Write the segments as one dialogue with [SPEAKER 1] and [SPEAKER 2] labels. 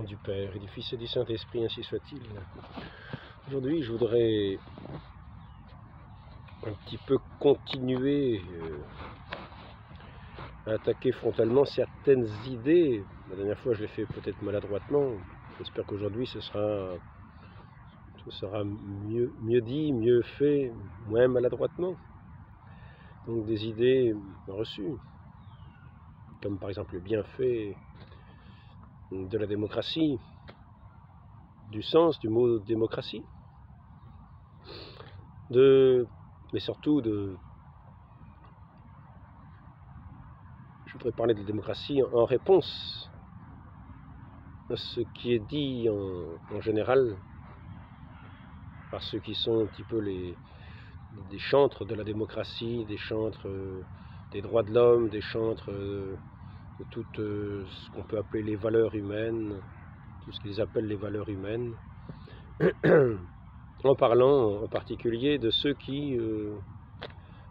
[SPEAKER 1] du Père et du Fils et du Saint-Esprit, ainsi soit-il. Aujourd'hui, je voudrais un petit peu continuer à attaquer frontalement certaines idées. La dernière fois, je l'ai fait peut-être maladroitement. J'espère qu'aujourd'hui, ce sera mieux dit, mieux fait, moins maladroitement. Donc des idées reçues, comme par exemple le bienfait de la démocratie, du sens du mot démocratie, mais surtout je voudrais parler de démocratie en réponse à ce qui est dit en général par ceux qui sont un petit peu des chantres de la démocratie, des chantres des droits de l'homme, des chantres de tout ce qu'on peut appeler les valeurs humaines, tout ce qu'ils appellent les valeurs humaines, en parlant en particulier de ceux qui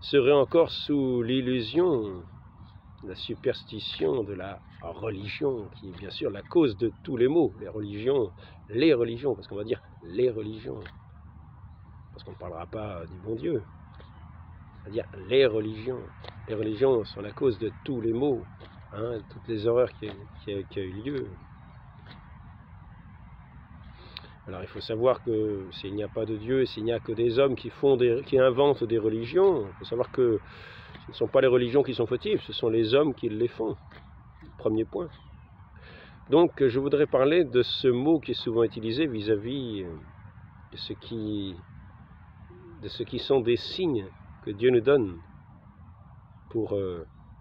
[SPEAKER 1] seraient encore sous l'illusion, la superstition de la religion, qui est bien sûr la cause de tous les maux, les religions, parce qu'on va dire les religions, parce qu'on ne parlera pas du bon Dieu, c'est-à-dire les religions. Les religions sont la cause de tous les maux, hein, toutes les horreurs qui a eu lieu. Alors il faut savoir que s'il n'y a pas de Dieu et s'il n'y a que des hommes qui inventent des religions, il faut savoir que ce ne sont pas les religions qui sont fautives, ce sont les hommes qui les font. Premier point. Donc je voudrais parler de ce mot qui est souvent utilisé vis-à-vis de ce qui sont des signes que Dieu nous donne pour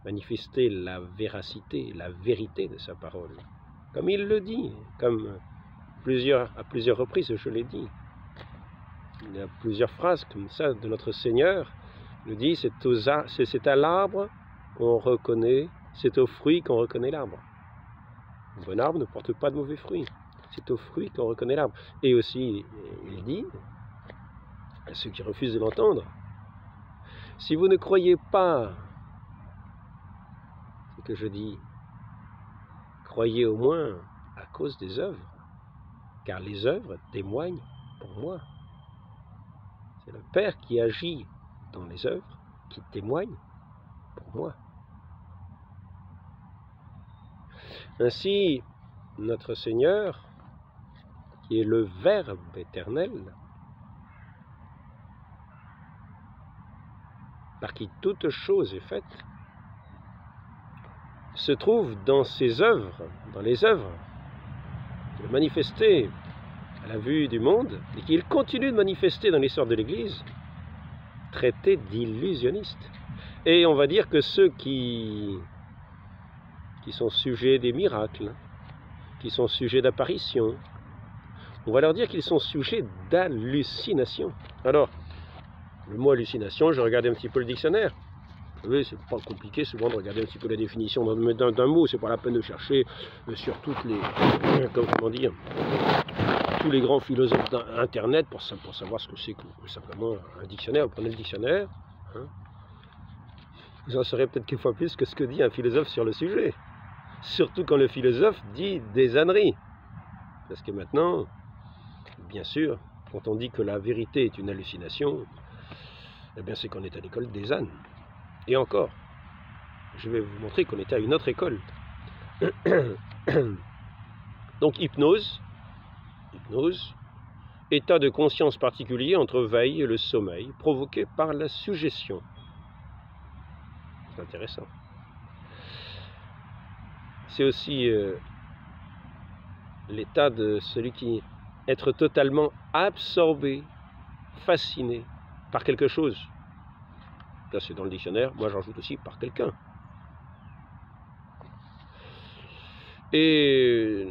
[SPEAKER 1] manifester la véracité, la vérité de sa parole. Comme il le dit, comme à plusieurs reprises je l'ai dit. Il y a plusieurs phrases comme ça de notre Seigneur. Il nous dit, c'est à l'arbre qu'on reconnaît, c'est au fruit qu'on reconnaît l'arbre. Un bon arbre ne porte pas de mauvais fruits. C'est au fruit qu'on reconnaît l'arbre. Et aussi, il dit, à ceux qui refusent de l'entendre, si vous ne croyez pas ce que je dis, croyez au moins à cause des œuvres, car les œuvres témoignent pour moi. C'est le Père qui agit dans les œuvres, qui témoigne pour moi. Ainsi, notre Seigneur, qui est le Verbe éternel, par qui toute chose est faite, se trouve dans ses œuvres, dans les œuvres, qu'il a manifestées à la vue du monde, et qu'il continue de manifester dans l'histoire de l'Église, traité d'illusionnistes. Et on va dire que ceux qui sont sujets des miracles, qui sont sujets d'apparitions, on va leur dire qu'ils sont sujets d'hallucination. Alors, le mot hallucination, je regardais un petit peu le dictionnaire. Vous savez, c'est pas compliqué souvent de regarder un petit peu la définition d'un mot, c'est pas la peine de chercher sur toutes les, comment dire, tous les grands philosophes d'internet pour savoir ce que c'est que simplement un dictionnaire. Vous prenez le dictionnaire, hein, vous en saurez peut-être quelquefois plus que ce que dit un philosophe sur le sujet. Surtout quand le philosophe dit des âneries. Parce que maintenant, bien sûr, quand on dit que la vérité est une hallucination, eh bien c'est qu'on est à l'école des ânes. Et encore, je vais vous montrer qu'on était à une autre école. Donc hypnose, état de conscience particulier entre veille et le sommeil, provoqué par la suggestion. C'est intéressant. C'est aussi l'état de celui qui être totalement absorbé, fasciné par quelque chose. Là c'est dans le dictionnaire, moi j'en rajoute aussi par quelqu'un. Et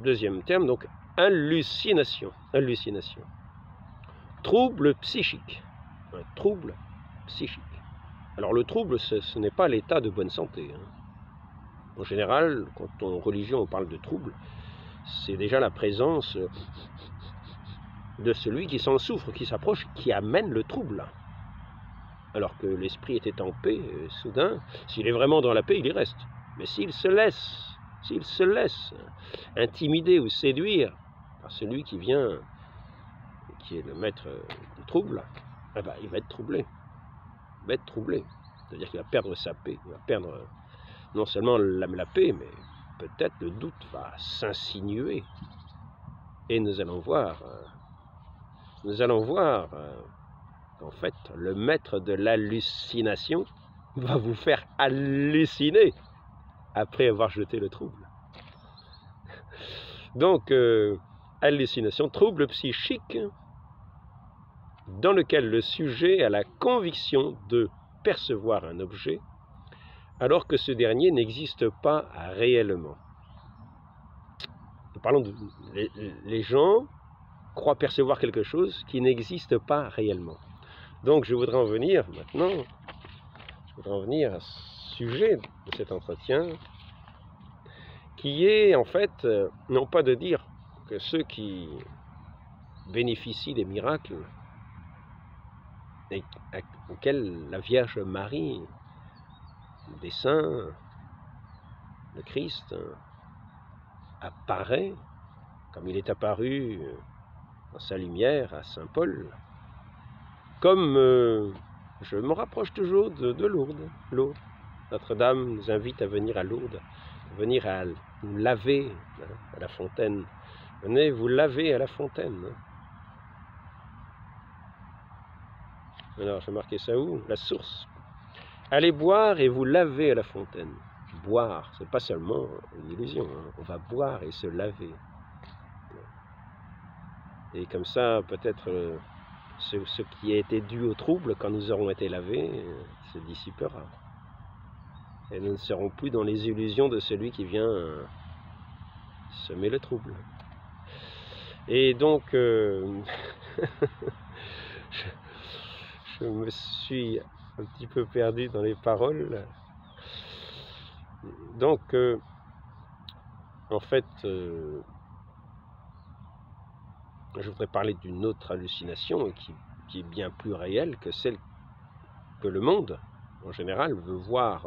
[SPEAKER 1] deuxième terme, donc hallucination. Hallucination. Trouble psychique. Un trouble psychique. Alors le trouble, ce n'est pas l'état de bonne santé. Hein. En général, quand en religion on parle de trouble, c'est déjà la présence de celui qui s'en souffre, qui s'approche, qui amène le trouble. Alors que l'esprit était en paix, soudain, s'il est vraiment dans la paix, il y reste. Mais s'il se laisse s'il se laisse intimider ou séduire par celui qui vient, qui est le maître du trouble, eh ben, il va être troublé. Il va être troublé. C'est-à-dire qu'il va perdre sa paix. Il va perdre non seulement la paix, mais peut-être le doute va s'insinuer. Et nous allons voir en fait, le maître de l'hallucination va vous faire halluciner après avoir jeté le trouble. Donc, hallucination, trouble psychique, dans lequel le sujet a la conviction de percevoir un objet, alors que ce dernier n'existe pas réellement. Nous parlons de... Les gens croient percevoir quelque chose qui n'existe pas réellement. Donc je voudrais en venir maintenant, à ce sujet de cet entretien, qui est en fait, non pas de dire que ceux qui bénéficient des miracles, et auxquels la Vierge Marie, des saints, le Christ, apparaît, comme il est apparu dans sa lumière à Saint Paul, comme je me rapproche toujours de Lourdes. Notre-Dame nous invite à venir à Lourdes, à venir à nous laver à la fontaine. Venez vous laver à la fontaine. Alors, je vais marquer ça où? La source. Allez boire et vous laver à la fontaine. Boire, c'est pas seulement une illusion, hein. On va boire et se laver. Et comme ça, peut-être ce qui a été dû au trouble, quand nous aurons été lavés, se dissipera. Et nous ne serons plus dans les illusions de celui qui vient semer le trouble. Et donc, je me suis un petit peu perdu dans les paroles. Donc, en fait, je voudrais parler d'une autre hallucination qui est bien plus réelle que celle que le monde, en général, veut voir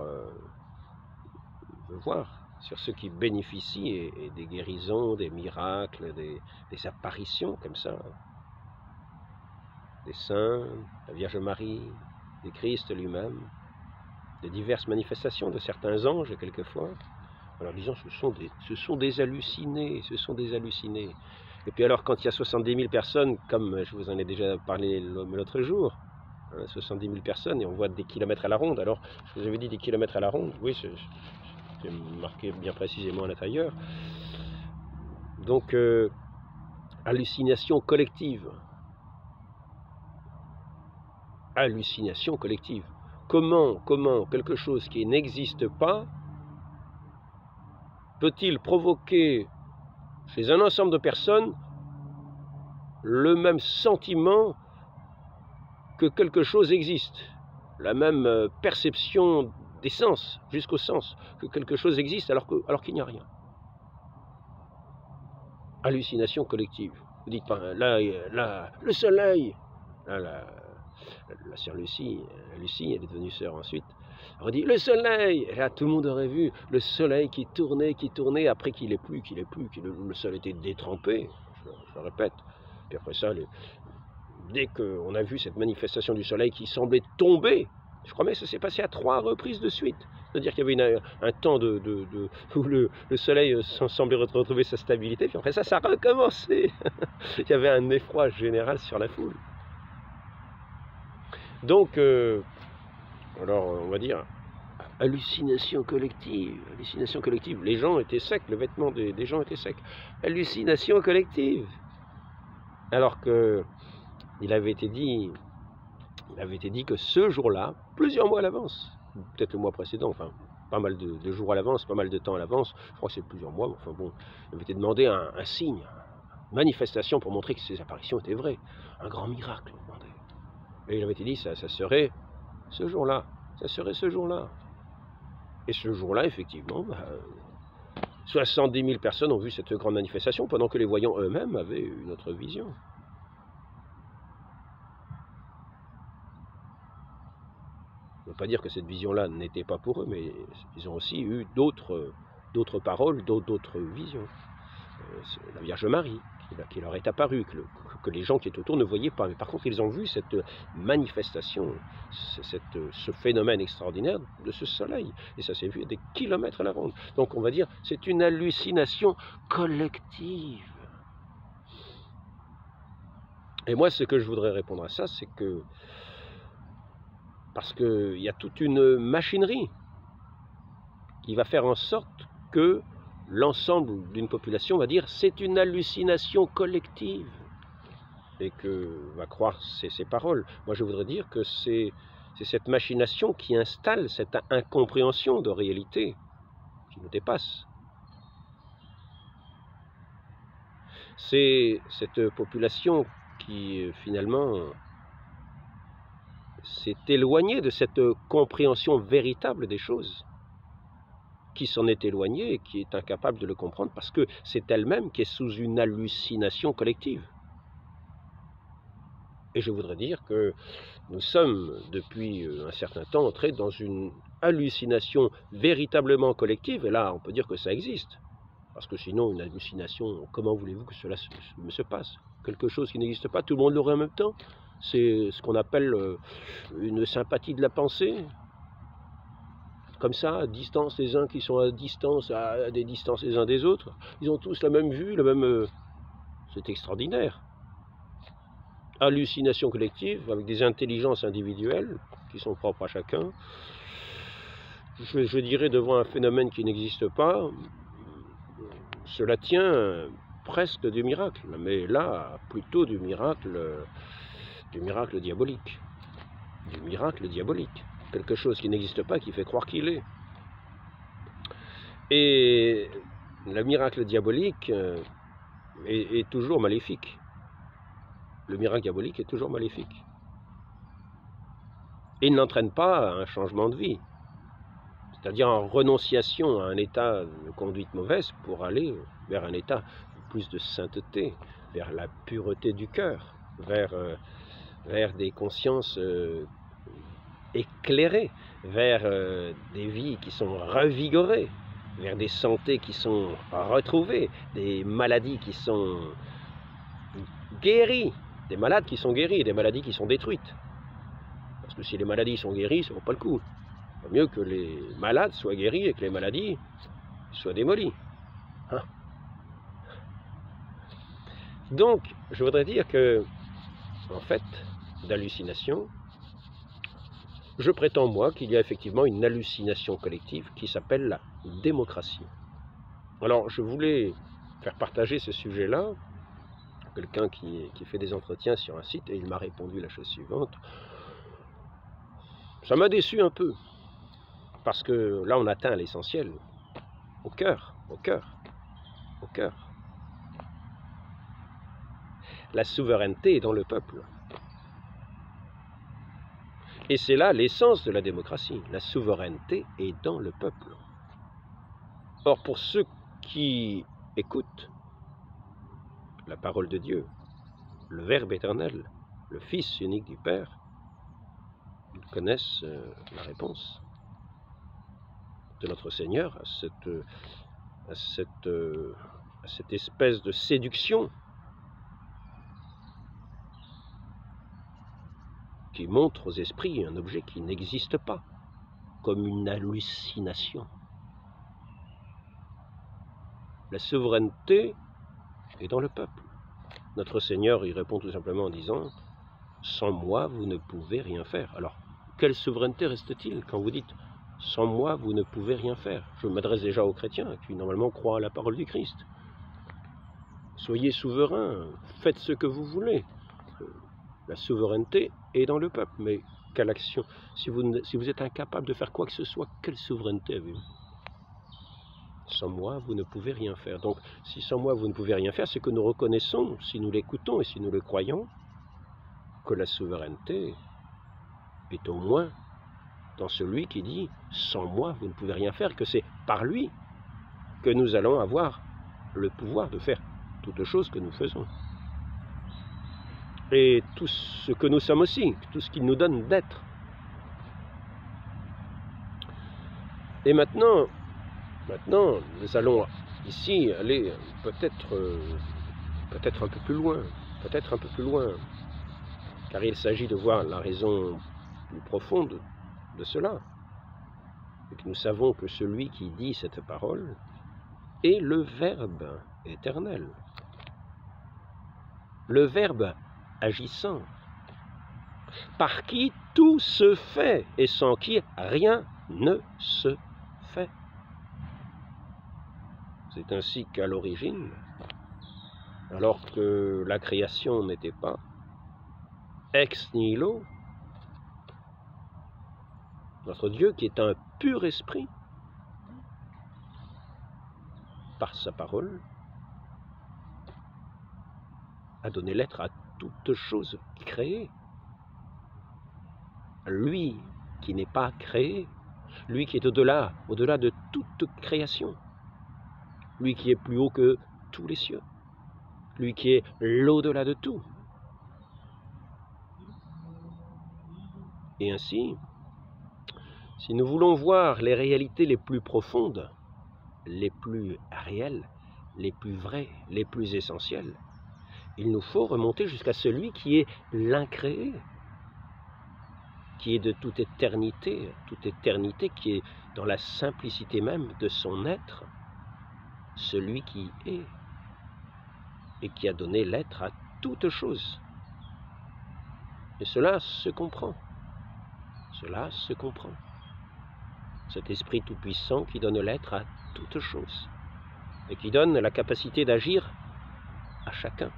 [SPEAKER 1] sur ceux qui bénéficient et des guérisons, des miracles, des apparitions comme ça, des saints, la Vierge Marie, des Christ lui-même, de diverses manifestations de certains anges quelquefois. Alors disons, ce sont des hallucinés, Et puis alors quand il y a 70 000 personnes, comme je vous en ai déjà parlé l'autre jour, 70 000 personnes et on voit des kilomètres à la ronde. Alors, je vous avais dit des kilomètres à la ronde, oui, c'est marqué bien précisément à l'intérieur. Donc, hallucination collective. Hallucination collective. Comment quelque chose qui n'existe pas peut-il provoquer chez un ensemble de personnes le même sentiment que quelque chose existe, la même perception des sens, jusqu'au sens, que quelque chose existe alors qu'il n'y a rien. Hallucination collective. Vous dites pas, là, le soleil, là, la sœur Lucie, elle est devenue sœur ensuite, on dit le soleil, et là tout le monde aurait vu le soleil qui tournait, après qu'il est plus, le sol était détrempé, je le répète, puis après ça, dès qu'on a vu cette manifestation du soleil qui semblait tomber, je crois même que ça s'est passé à 3 reprises de suite. C'est-à-dire qu'il y avait un temps où le soleil semblait retrouver sa stabilité, puis après ça a recommencé. Il y avait un effroi général sur la foule. Donc, alors on va dire, hallucination collective. Les gens étaient secs, le vêtement des gens était sec. Hallucination collective. Alors que il avait été dit que ce jour-là, plusieurs mois à l'avance, peut-être le mois précédent, enfin pas mal de jours à l'avance, pas mal de temps à l'avance, je crois que c'est plusieurs mois, enfin bon, il avait été demandé un signe, une manifestation pour montrer que ces apparitions étaient vraies, un grand miracle demandé. Et il avait été dit, ça serait ce jour-là, Et ce jour-là, effectivement, 70 000 personnes ont vu cette grande manifestation, pendant que les voyants eux-mêmes avaient une autre vision. Je ne veux pas dire que cette vision-là n'était pas pour eux, mais ils ont aussi eu d'autres d'autres paroles, d'autres visions. La Vierge Marie, qui leur est apparue, que les gens qui étaient autour ne voyaient pas. Mais par contre, ils ont vu cette manifestation, ce phénomène extraordinaire de ce soleil. Et ça s'est vu à des kilomètres à la ronde. Donc on va dire, c'est une hallucination collective. Et moi, ce que je voudrais répondre à ça, c'est que, parce qu'il y a toute une machinerie qui va faire en sorte que l'ensemble d'une population va dire c'est une hallucination collective et que va croire ces paroles. Moi je voudrais dire que c'est cette machination qui installe cette incompréhension de réalité qui nous dépasse. C'est cette population qui finalement s'est éloignée de cette compréhension véritable des choses, qui s'en est éloignée et qui est incapable de le comprendre parce que c'est elle-même qui est sous une hallucination collective. Et je voudrais dire que nous sommes depuis un certain temps entrés dans une hallucination véritablement collective, et là on peut dire que ça existe, parce que sinon une hallucination, comment voulez-vous que cela se passe? Quelque chose qui n'existe pas, tout le monde l'aurait en même temps. C'est ce qu'on appelle une sympathie de la pensée. Comme ça, à distance, les uns qui sont à distance, à des distances les uns des autres, ils ont tous la même vue, la même... c'est extraordinaire. Hallucination collective, avec des intelligences individuelles, qui sont propres à chacun. Je dirais devant un phénomène qui n'existe pas, cela tient presque du miracle, mais là, plutôt du miracle diabolique. Du miracle diabolique. Quelque chose qui n'existe pas, qui fait croire qu'il est. Et le miracle diabolique est toujours maléfique. Le miracle diabolique est toujours maléfique. Et il n'entraîne pas un changement de vie, c'est-à-dire en renonciation à un état de conduite mauvaise pour aller vers un état plus de sainteté, vers la pureté du cœur, vers des consciences éclairées, vers des vies qui sont revigorées, vers des santé qui sont retrouvées, des maladies qui sont guéries, des malades qui sont guéris et des maladies qui sont détruites. Parce que si les maladies sont guéries, ça ne vaut pas le coup. Il vaut mieux que les malades soient guéris et que les maladies soient démolies. Hein? Donc, je voudrais dire que, en fait, d'hallucination, je prétends, moi, qu'il y a effectivement une hallucination collective qui s'appelle la démocratie. Alors, je voulais faire partager ce sujet-là quelqu'un qui fait des entretiens sur un site, et il m'a répondu la chose suivante. Ça m'a déçu un peu, parce que là on atteint l'essentiel, au cœur, au cœur, au cœur. La souveraineté est dans le peuple. Et c'est là l'essence de la démocratie, la souveraineté est dans le peuple. Or pour ceux qui écoutent la parole de Dieu, le Verbe éternel, le Fils unique du Père, ils connaissent la réponse de notre Seigneur à cette espèce de séduction qui montre aux esprits un objet qui n'existe pas, comme une hallucination. La souveraineté est dans le peuple. Notre Seigneur y répond tout simplement en disant « Sans moi, vous ne pouvez rien faire ». Alors, quelle souveraineté reste-t-il quand vous dites « Sans moi, vous ne pouvez rien faire ». Je m'adresse déjà aux chrétiens qui normalement croient à la parole du Christ. Soyez souverains, faites ce que vous voulez. La souveraineté est dans le peuple, mais quelle action? Si vous êtes incapable de faire quoi que ce soit, quelle souveraineté avez-vous? Sans moi, vous ne pouvez rien faire. Donc, si sans moi, vous ne pouvez rien faire, c'est que nous reconnaissons, si nous l'écoutons et si nous le croyons, que la souveraineté est au moins dans celui qui dit « sans moi, vous ne pouvez rien faire », que c'est par lui que nous allons avoir le pouvoir de faire toutes choses que nous faisons. Et tout ce que nous sommes aussi, tout ce qu'il nous donne d'être. Et maintenant, Maintenant, nous allons ici aller peut-être un peu plus loin, car il s'agit de voir la raison plus profonde de cela, et que nous savons que celui qui dit cette parole est le Verbe éternel, le Verbe agissant, par qui tout se fait et sans qui rien ne se fait. C'est ainsi qu'à l'origine, alors que la création n'était pas, ex nihilo, notre Dieu qui est un pur esprit, par sa parole, a donné l'être à toute chose créée. Lui qui n'est pas créé, lui qui est au-delà de toute création, lui qui est plus haut que tous les cieux, lui qui est l'au-delà de tout. Et ainsi, si nous voulons voir les réalités les plus profondes, les plus réelles, les plus vraies, les plus essentielles, il nous faut remonter jusqu'à celui qui est l'incréé, qui est de toute éternité, qui est dans la simplicité même de son être, celui qui est et qui a donné l'être à toute chose. Et cela se comprend. Cela se comprend. Cet esprit tout-puissant qui donne l'être à toute chose et qui donne la capacité d'agir à chacun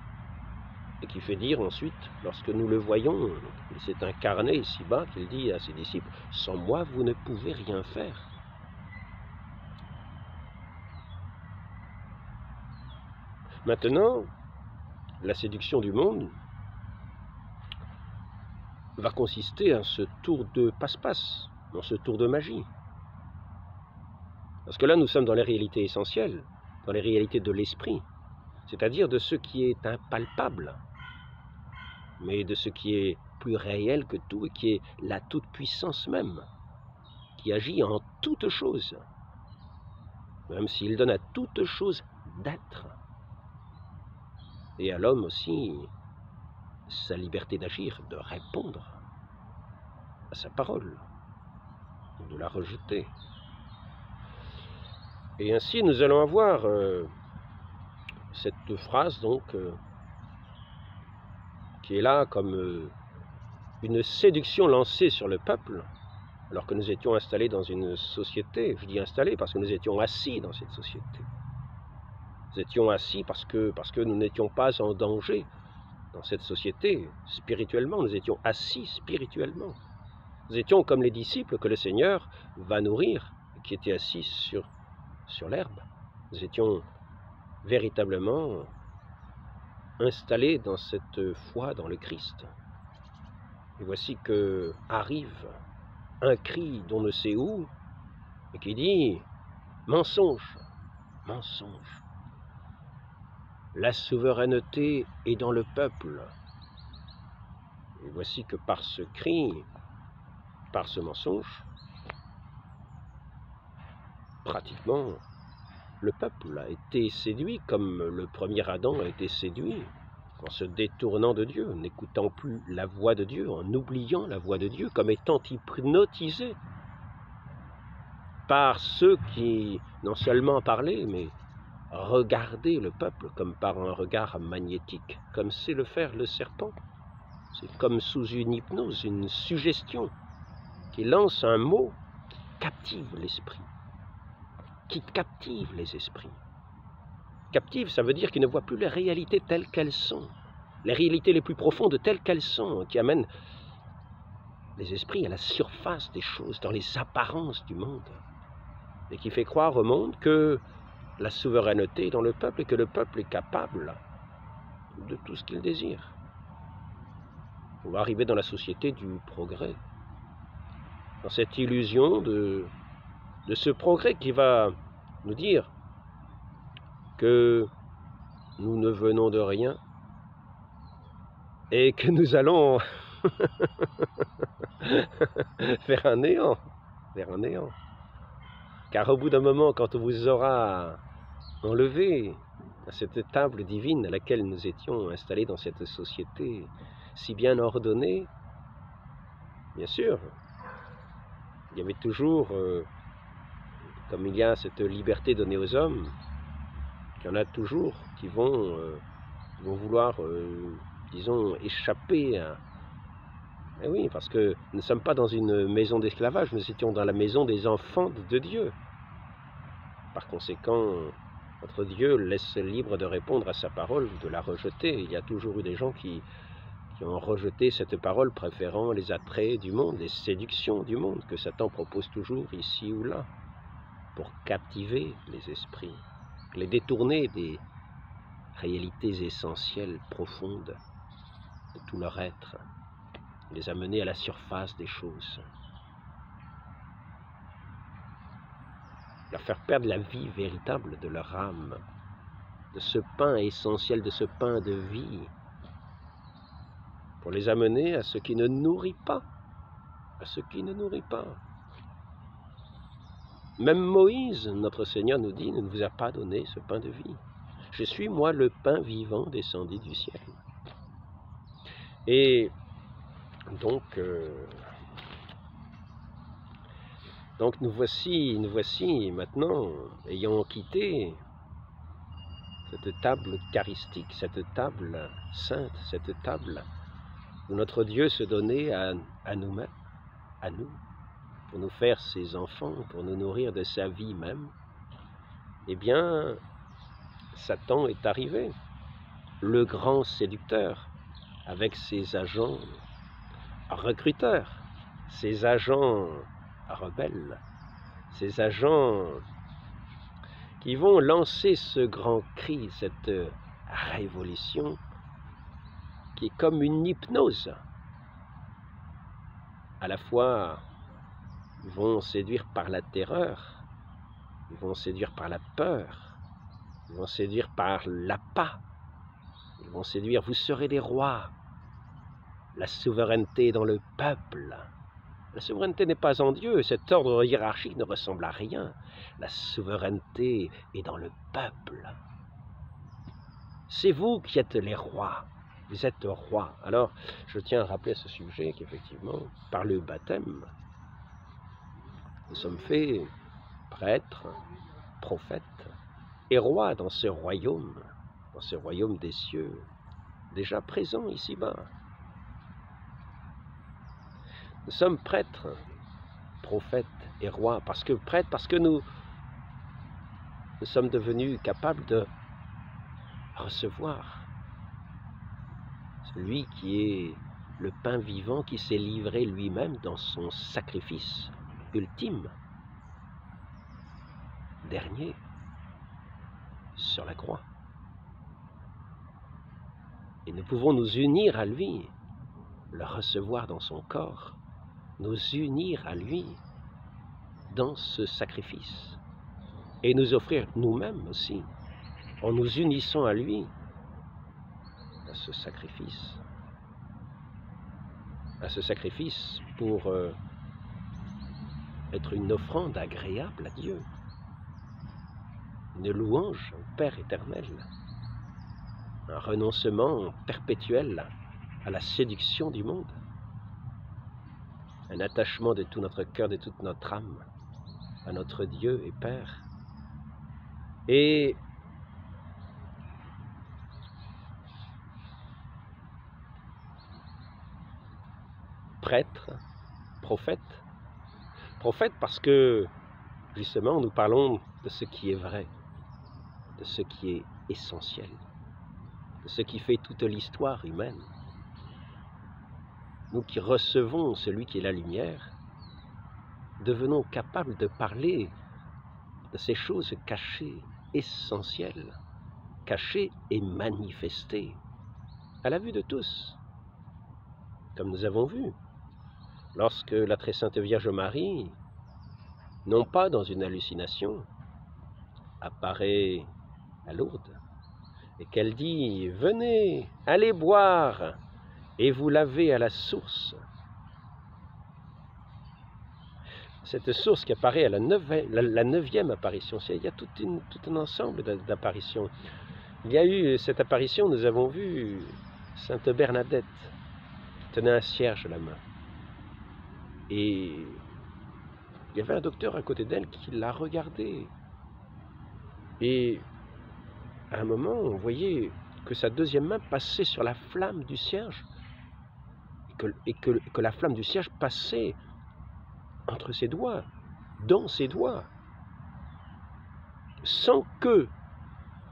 [SPEAKER 1] et qui fait dire ensuite, lorsque nous le voyons, il s'est incarné ici-bas, qu'il dit à ses disciples, « Sans moi, vous ne pouvez rien faire. » Maintenant, la séduction du monde va consister à ce tour de passe-passe, dans ce tour de magie. Parce que là, nous sommes dans les réalités essentielles, dans les réalités de l'esprit, c'est-à-dire de ce qui est impalpable, mais de ce qui est plus réel que tout et qui est la toute-puissance même, qui agit en toute chose, même s'il donne à toute chose d'être, et à l'homme aussi sa liberté d'agir, de répondre à sa parole, de la rejeter. Et ainsi nous allons avoir cette phrase donc qui est là comme une séduction lancée sur le peuple, alors que nous étions installés dans une société. Je dis installés parce que nous étions assis dans cette société. Nous étions assis parce que nous n'étions pas en danger dans cette société spirituellement. Nous étions assis spirituellement. Nous étions comme les disciples que le Seigneur va nourrir, qui étaient assis sur l'herbe. Nous étions véritablement installés dans cette foi dans le Christ. Et voici que arrive un cri d'on ne sait où, et qui dit « Mensonge, mensonge, la souveraineté est dans le peuple. » Et voici que par ce cri, par ce mensonge, pratiquement, le peuple a été séduit comme le premier Adam a été séduit, en se détournant de Dieu, en n'écoutant plus la voix de Dieu, en oubliant la voix de Dieu, comme étant hypnotisé par ceux qui non seulement parlaient, mais regardaient le peuple comme par un regard magnétique, comme sait le faire le serpent. C'est comme sous une hypnose, une suggestion, qui lance un mot qui captive l'esprit, qui captive les esprits. Captive, ça veut dire qu'ils ne voient plus les réalités telles qu'elles sont, les réalités les plus profondes telles qu'elles sont, qui amènent les esprits à la surface des choses, dans les apparences du monde, et qui fait croire au monde que la souveraineté est dans le peuple et que le peuple est capable de tout ce qu'il désire. On va arriver dans la société du progrès, dans cette illusion de ce progrès qui va nous dire que nous ne venons de rien et que nous allons vers un néant, Car au bout d'un moment, quand on vous aura enlevé à cette table divine à laquelle nous étions installés dans cette société si bien ordonnée, bien sûr, il y avait toujours, comme il y a cette liberté donnée aux hommes, il y en a toujours qui vont vouloir, disons, échapper à... Eh oui, parce que nous ne sommes pas dans une maison d'esclavage, nous étions dans la maison des enfants de Dieu. Par conséquent, notre Dieu laisse libre de répondre à sa parole ou de la rejeter. Il y a toujours eu des gens qui ont rejeté cette parole, préférant les attraits du monde, les séductions du monde, que Satan propose toujours ici ou là, pour captiver les esprits, les détourner des réalités essentielles, profondes de tout leur être, les amener à la surface des choses, leur faire perdre la vie véritable de leur âme, de ce pain essentiel, de ce pain de vie, pour les amener à ce qui ne nourrit pas, à ce qui ne nourrit pas. Même Moïse, notre Seigneur nous dit, ne vous a pas donné ce pain de vie. Je suis, moi, le pain vivant descendu du ciel. Et donc nous voici maintenant, ayant quitté cette table eucharistique, cette table sainte, cette table où notre Dieu se donnait à nous-mêmes, à nous, pour nous faire ses enfants, pour nous nourrir de sa vie même. Eh bien, Satan est arrivé, le grand séducteur, avec ses agents recruteurs, ses agents rebelles, ces agents qui vont lancer ce grand cri, cette révolution qui est comme une hypnose. À la fois, ils vont séduire par la terreur, ils vont séduire par la peur, ils vont séduire par l'appât, ils vont séduire, vous serez des rois, la souveraineté dans le peuple. La souveraineté n'est pas en Dieu, cet ordre hiérarchique ne ressemble à rien. La souveraineté est dans le peuple. C'est vous qui êtes les rois, vous êtes rois. Alors, je tiens à rappeler à ce sujet qu'effectivement, par le baptême, nous sommes faits prêtres, prophètes et rois dans ce royaume des cieux, déjà présent ici-bas. Nous sommes prêtres, prophètes et rois, parce que nous sommes devenus capables de recevoir celui qui est le pain vivant, qui s'est livré lui-même dans son sacrifice ultime, dernier, sur la croix. Et nous pouvons nous unir à lui, le recevoir dans son corps, nous unir à lui dans ce sacrifice et nous offrir nous-mêmes aussi, en nous unissant à lui, à ce sacrifice pour être une offrande agréable à Dieu, une louange au Père éternel, un renoncement perpétuel à la séduction du monde, un attachement de tout notre cœur, de toute notre âme à notre Dieu et Père. Et prêtre, prophète parce que justement nous parlons de ce qui est vrai, de ce qui est essentiel, de ce qui fait toute l'histoire humaine. Nous qui recevons celui qui est la lumière, devenons capables de parler de ces choses cachées, essentielles, cachées et manifestées à la vue de tous, comme nous avons vu, lorsque la très sainte Vierge Marie, non pas dans une hallucination, apparaît à Lourdes et qu'elle dit « Venez, allez boire et vous lavez à la source ». cette source qui apparaît à la neuvième apparition. Il y a tout un ensemble d'apparitions. Il y a eu cette apparition, nous avons vu Sainte Bernadette qui tenait un cierge à la main. Et il y avait un docteur à côté d'elle qui l'a regardée. Et à un moment, on voyait que sa deuxième main passait sur la flamme du cierge. Et que la flamme du cierge passait entre ses doigts, dans ses doigts, sans que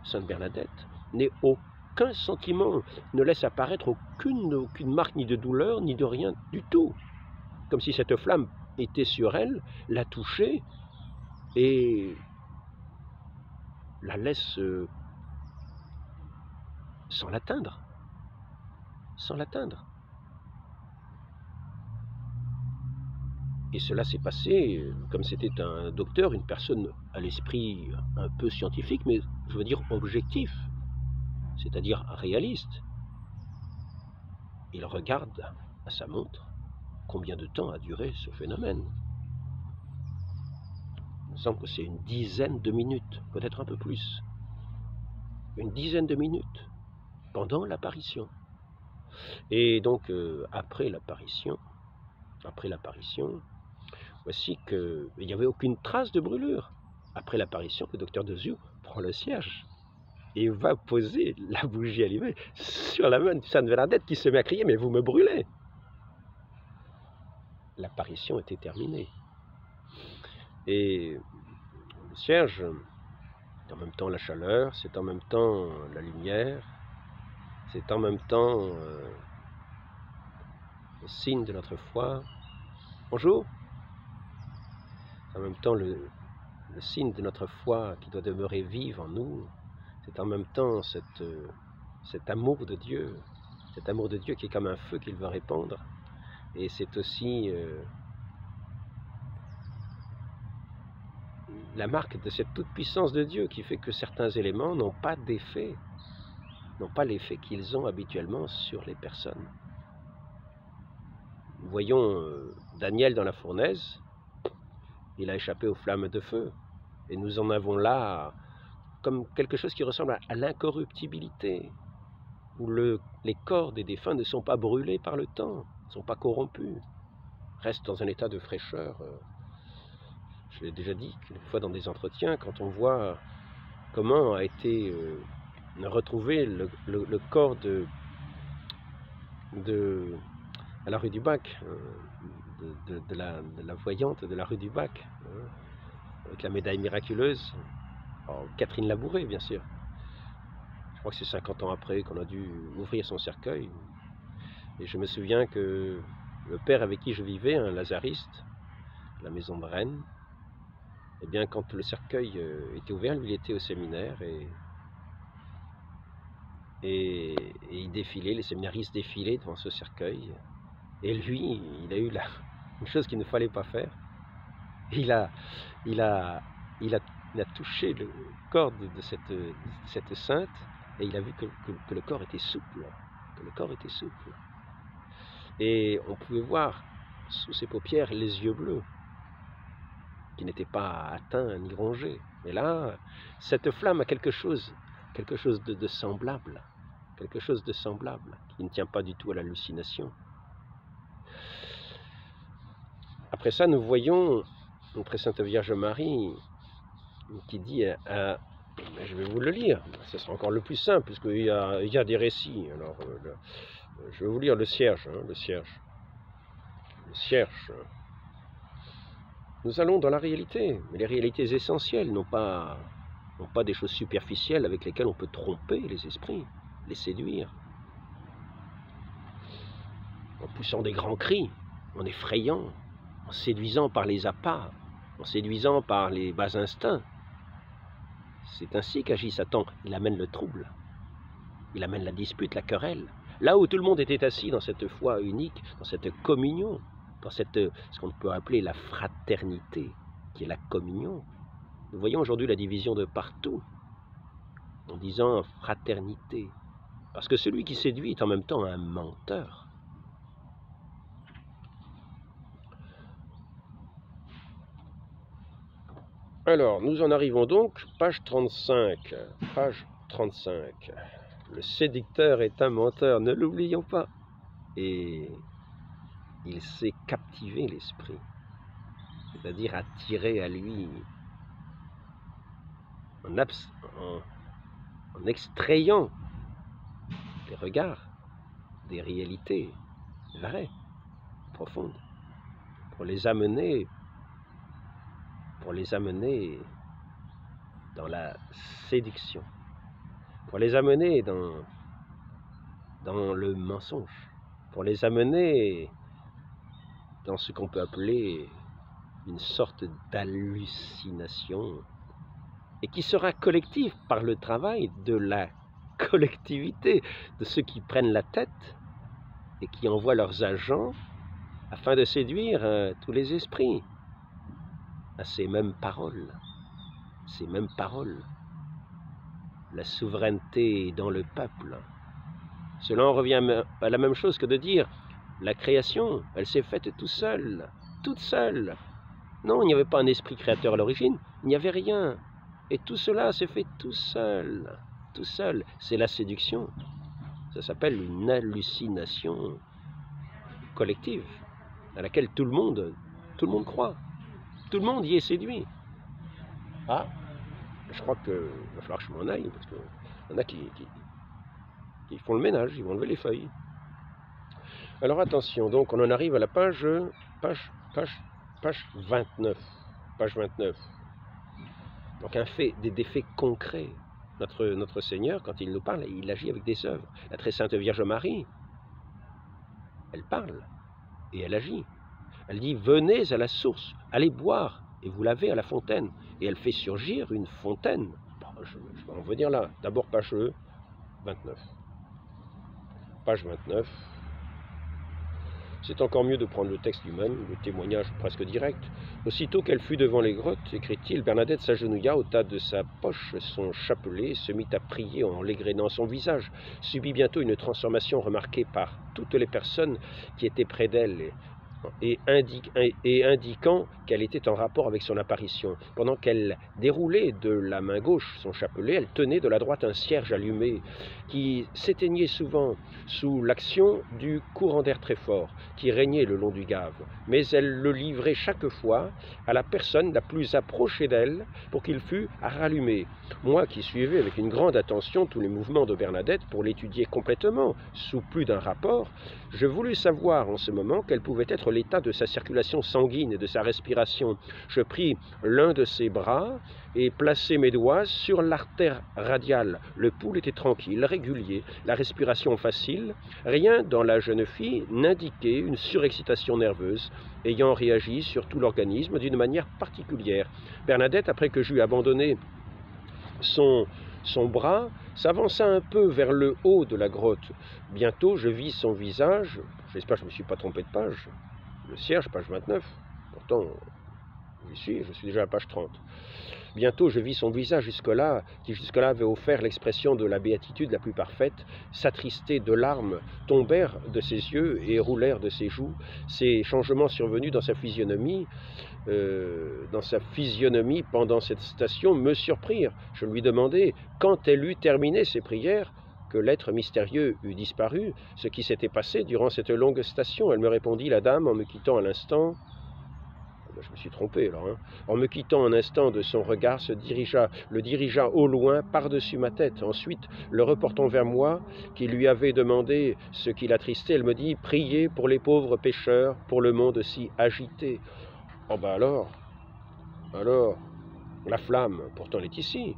[SPEAKER 1] Sainte Bernadette n'ait aucun sentiment, ne laisse apparaître aucune marque ni de douleur, ni de rien du tout. Comme si cette flamme était sur elle, la touchait et la laisse sans l'atteindre. Sans l'atteindre. Et cela s'est passé, comme c'était un docteur, une personne à l'esprit un peu scientifique, mais je veux dire objectif, c'est-à-dire réaliste. Il regarde à sa montre combien de temps a duré ce phénomène. Il me semble que c'est une dizaine de minutes, peut-être un peu plus. Une dizaine de minutes pendant l'apparition. Et donc, après l'apparition, voici qu'il n'y avait aucune trace de brûlure. Après l'apparition, le docteur Dezioux prend le cierge et va poser la bougie allumée sur la main de Sainte Bernadette qui se met à crier « Mais vous me brûlez !» L'apparition était terminée. Et le cierge, c'est en même temps la chaleur, c'est en même temps la lumière, c'est en même temps le signe de notre foi. Bonjour. En même temps le signe de notre foi qui doit demeurer vive en nous, c'est en même temps cet amour de Dieu qui est comme un feu qu'il veut répandre, et c'est aussi la marque de cette toute-puissance de Dieu qui fait que certains éléments n'ont pas d'effet, n'ont pas l'effet qu'ils ont habituellement sur les personnes. Nous voyons Daniel dans la fournaise, il a échappé aux flammes de feu. Et nous en avons là comme quelque chose qui ressemble à l'incorruptibilité, où les corps des défunts ne sont pas brûlés par le temps, ne sont pas corrompus, restent dans un état de fraîcheur. Je l'ai déjà dit une fois dans des entretiens, quand on voit comment a été retrouvé le corps à la rue du Bac, de la voyante de la rue du Bac, avec la médaille miraculeuse, alors, Catherine Labouré bien sûr. Je crois que c'est 50 ans après qu'on a dû ouvrir son cercueil. Et je me souviens que le père avec qui je vivais, un lazariste, à la maison de Rennes, eh bien quand le cercueil était ouvert, lui il était au séminaire et il défilait, les séminaristes défilaient devant ce cercueil. Et lui, il a eu une chose qu'il ne fallait pas faire. Il a touché le corps de cette sainte et il a vu que le corps était souple. Et on pouvait voir sous ses paupières les yeux bleus, qui n'étaient pas atteints ni rongés. Mais là, cette flamme a quelque chose de semblable, qui ne tient pas du tout à l'hallucination. Après ça, nous voyons notre Sainte Vierge Marie qui dit, je vais vous le lire, ce sera encore le plus simple, puisqu'il y a des récits. Alors, je vais vous lire le cierge, le cierge. Nous allons dans la réalité, mais les réalités essentielles, non pas des choses superficielles avec lesquelles on peut tromper les esprits, les séduire. En poussant des grands cris, en effrayant, en séduisant par les appâts, en séduisant par les bas instincts. C'est ainsi qu'agit Satan. Il amène le trouble, il amène la dispute, la querelle. Là où tout le monde était assis dans cette foi unique, dans cette communion, dans ce qu'on peut appeler la fraternité, qui est la communion. Nous voyons aujourd'hui la division de partout, en disant fraternité. Parce que celui qui séduit est en même temps un menteur. Alors, nous en arrivons donc, page 35. Page 35. Le séducteur est un menteur, ne l'oublions pas. Et il sait captiver l'esprit, c'est-à-dire attirer à lui en extrayant les regards des réalités vraies, profondes, pour les amener dans la séduction, pour les amener dans le mensonge, pour les amener dans ce qu'on peut appeler une sorte d'hallucination, et qui sera collective par le travail de la collectivité, de ceux qui prennent la tête et qui envoient leurs agents afin de séduire tous les esprits à ces mêmes paroles. Ces mêmes paroles. La souveraineté dans le peuple. Cela en revient à la même chose que de dire la création, elle s'est faite toute seule. Non, il n'y avait pas un esprit créateur à l'origine, il n'y avait rien. Et tout cela s'est fait tout seul. Tout seul. C'est la séduction. Ça s'appelle une hallucination collective à laquelle tout le monde croit. Tout le monde y est séduit. Ah, je crois qu'il va falloir que je m'en aille, parce qu'il y en a qui font le ménage, ils vont lever les feuilles. Alors attention, donc on en arrive à la page 29. Page 29. Donc des faits concrets. Notre Seigneur, quand il nous parle, il agit avec des œuvres. La très sainte Vierge Marie, elle parle et elle agit. Elle dit, venez à la source, allez boire, et vous lavez à la fontaine. Et elle fait surgir une fontaine. Bon, je vais en venir là. D'abord page 29. Page 29. C'est encore mieux de prendre le texte lui-même, le témoignage presque direct. Aussitôt qu'elle fut devant les grottes, écrit-il, Bernadette s'agenouilla, ôta de sa poche son chapelet, se mit à prier en l'égrenant son visage, subit bientôt une transformation remarquée par toutes les personnes qui étaient près d'elle, et indiquant qu'elle était en rapport avec son apparition. Pendant qu'elle déroulait de la main gauche son chapelet, elle tenait de la droite un cierge allumé qui s'éteignait souvent sous l'action du courant d'air très fort qui régnait le long du Gave. Mais elle le livrait chaque fois à la personne la plus approchée d'elle pour qu'il fût rallumé. Moi qui suivais avec une grande attention tous les mouvements de Bernadette pour l'étudier complètement, sous plus d'un rapport, je voulus savoir en ce moment quel pouvait être l'état de sa circulation sanguine et de sa respiration. Je pris l'un de ses bras et plaçai mes doigts sur l'artère radiale. Le pouls était tranquille, régulier, la respiration facile. Rien dans la jeune fille n'indiquait une surexcitation nerveuse, ayant réagi sur tout l'organisme d'une manière particulière. Bernadette, après que j'eus abandonné son bras, s'avança un peu vers le haut de la grotte. Bientôt, je vis son visage. J'espère que je ne me suis pas trompé de page. Le cierge, page 29. Pourtant, je suis déjà à page 30. Bientôt, je vis son visage qui jusque-là avait offert l'expression de la béatitude la plus parfaite, s'attrister de larmes, tombèrent de ses yeux et roulèrent de ses joues. Ces changements survenus dans sa physionomie pendant cette station me surprirent. Je lui demandai, quand elle eut terminé ses prières, que l'être mystérieux eût disparu, ce qui s'était passé durant cette longue station. Elle me répondit, la dame, en me quittant à l'instant, je me suis trompé alors, en me quittant un instant de son regard, le dirigea au loin par-dessus ma tête. Ensuite, le reportant vers moi, qui lui avait demandé ce qui l'attristait, elle me dit, priez pour les pauvres pécheurs, pour le monde si agité. Oh ben alors, la flamme, pourtant elle est ici.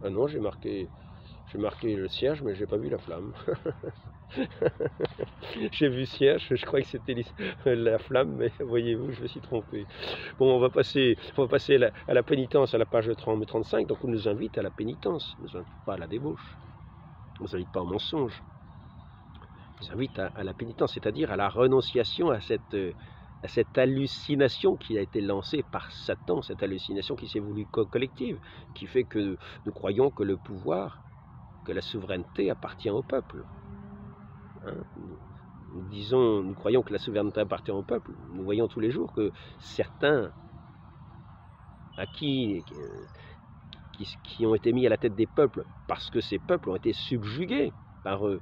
[SPEAKER 1] Ah non, j'ai marqué le cierge, mais j'ai pas vu la flamme. J'ai vu cierge, je crois que c'était la flamme, mais voyez-vous, je me suis trompé. Bon, on va passer à la pénitence à la page 35, donc on nous invite à la pénitence, on ne nous invite pas à la débauche, on ne nous invite pas au mensonge, on nous invite à la pénitence, c'est-à-dire à la renonciation à cette hallucination qui a été lancée par Satan, cette hallucination qui s'est voulue collective, qui fait que nous croyons que le pouvoir, que la souveraineté appartient au peuple. Nous croyons que la souveraineté appartient au peuple. Nous voyons tous les jours que certains qui ont été mis à la tête des peuples parce que ces peuples ont été subjugués par eux,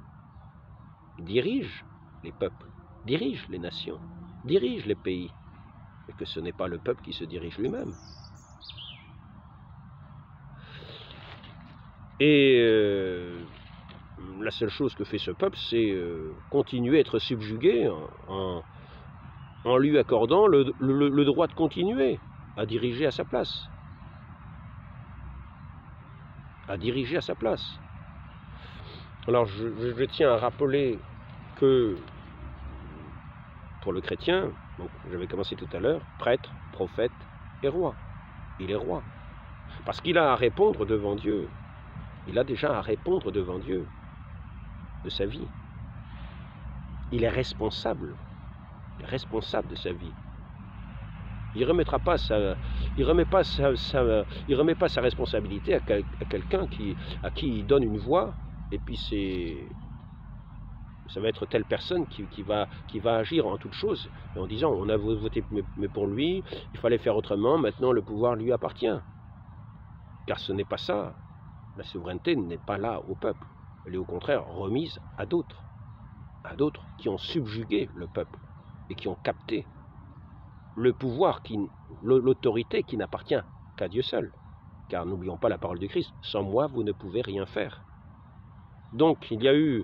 [SPEAKER 1] dirigent les peuples, dirigent les nations, dirigent les pays, et que ce n'est pas le peuple qui se dirige lui-même. Et la seule chose que fait ce peuple, c'est continuer à être subjugué en lui accordant le droit de continuer à diriger à sa place. À diriger à sa place. Alors je tiens à rappeler que pour le chrétien, j'avais commencé tout à l'heure, prêtre, prophète et roi. Il est roi. Parce qu'il a à répondre devant Dieu. Il a déjà à répondre devant Dieu de sa vie. Il est responsable. Il est responsable de sa vie. Il ne remettra pas il remet pas sa responsabilité à quelqu'un à qui il donne une voix, et puis ça va être telle personne qui va agir en toute chose, en disant on a voté mais pour lui, il fallait faire autrement, maintenant le pouvoir lui appartient. Car ce n'est pas ça. La souveraineté n'est pas là au peuple. Elle est au contraire remise à d'autres qui ont subjugué le peuple et qui ont capté le pouvoir, l'autorité qui n'appartient qu'à Dieu seul. Car n'oublions pas la parole de Christ, sans moi vous ne pouvez rien faire. Donc il y a eu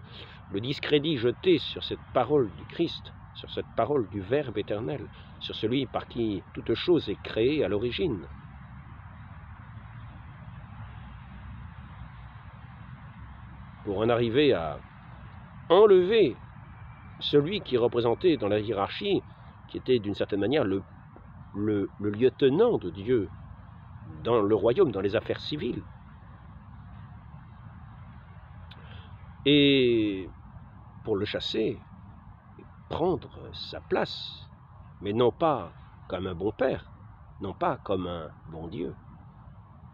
[SPEAKER 1] le discrédit jeté sur cette parole du Christ, sur cette parole du Verbe éternel, sur celui par qui toute chose est créée à l'origine. Pour en arriver à enlever celui qui représentait dans la hiérarchie, qui était d'une certaine manière le lieutenant de Dieu dans le royaume, dans les affaires civiles. Et pour le chasser, prendre sa place, mais non pas comme un bon père, non pas comme un bon Dieu,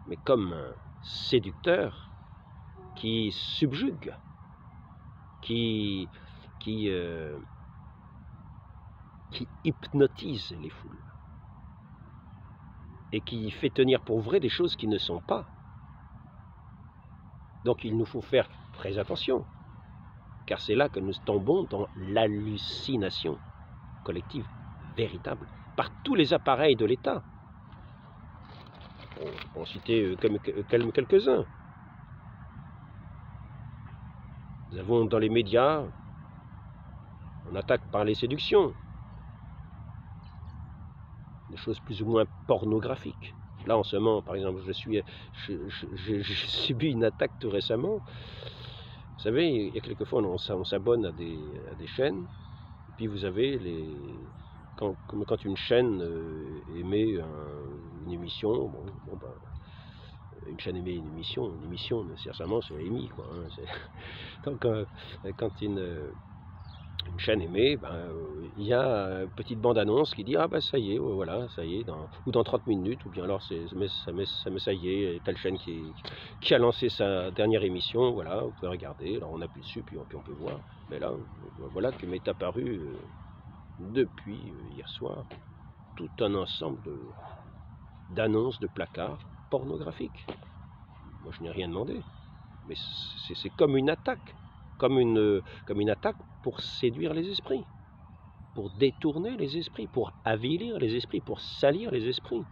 [SPEAKER 1] mais comme un séducteur qui subjugue, qui hypnotise les foules et qui fait tenir pour vrai des choses qui ne sont pas. Donc il nous faut faire très attention, car c'est là que nous tombons dans l'hallucination collective véritable, par tous les appareils de l'État. On peut en citer quelques-uns. Nous avons dans les médias, on attaque par les séductions, des choses plus ou moins pornographiques. Là en ce moment, par exemple, j'ai subi une attaque tout récemment. Vous savez, il y a quelquefois on s'abonne à des chaînes, puis vous avez quand une chaîne émet une émission, une chaîne émet une émission, nécessairement c'est émis, quoi. Donc quand une chaîne émet, il y a une petite bande-annonce qui dit « Ah ben ça y est, voilà, ça y est, ou dans 30 minutes, ou bien alors ça y est, telle chaîne qui a lancé sa dernière émission, voilà, vous pouvez regarder, alors on appuie dessus, puis on peut voir. » Mais là, voilà que m'est apparu depuis hier soir tout un ensemble d'annonces de placards pornographiques. Moi je n'ai rien demandé, mais c'est comme une attaque. Comme une attaque pour séduire les esprits, pour détourner les esprits, pour avilir les esprits, pour salir les esprits.